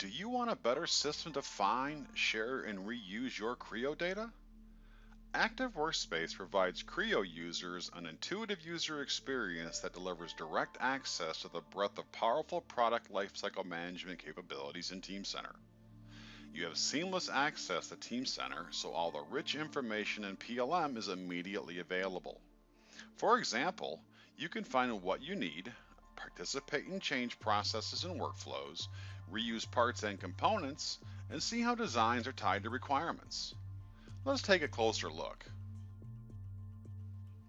Do you want a better system to find, share, and reuse your Creo data? Active Workspace provides Creo users an intuitive user experience that delivers direct access to the breadth of powerful product lifecycle management capabilities in Teamcenter. You have seamless access to Teamcenter, so all the rich information in PLM is immediately available. For example, you can find what you need, participate in change processes and workflows, reuse parts and components, and see how designs are tied to requirements. Let's take a closer look.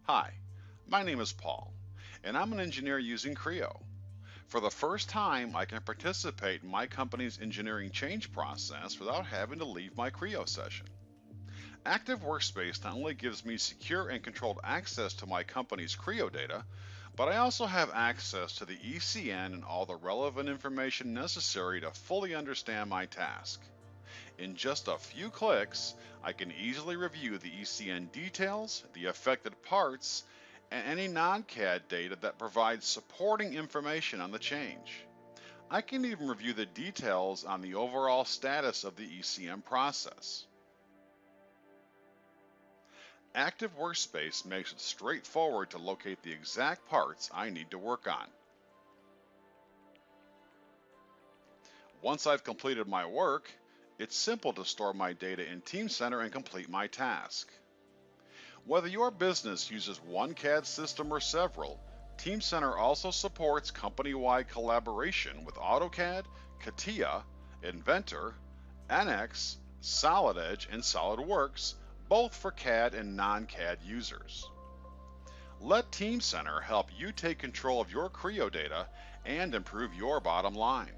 Hi, my name is Paul, and I'm an engineer using Creo. For the first time, I can participate in my company's engineering change process without having to leave my Creo session. Active Workspace not only gives me secure and controlled access to my company's Creo data, but I also have access to the ECN and all the relevant information necessary to fully understand my task. In just a few clicks, I can easily review the ECN details, the affected parts, and any non-CAD data that provides supporting information on the change. I can even review the details on the overall status of the ECM process. Active Workspace makes it straightforward to locate the exact parts I need to work on. Once I've completed my work, it's simple to store my data in Teamcenter and complete my task. Whether your business uses one CAD system or several, Teamcenter also supports company-wide collaboration with AutoCAD, CATIA, Inventor, NX, Solid Edge, and SolidWorks, both for CAD and non-CAD users. Let Teamcenter help you take control of your Creo data and improve your bottom line.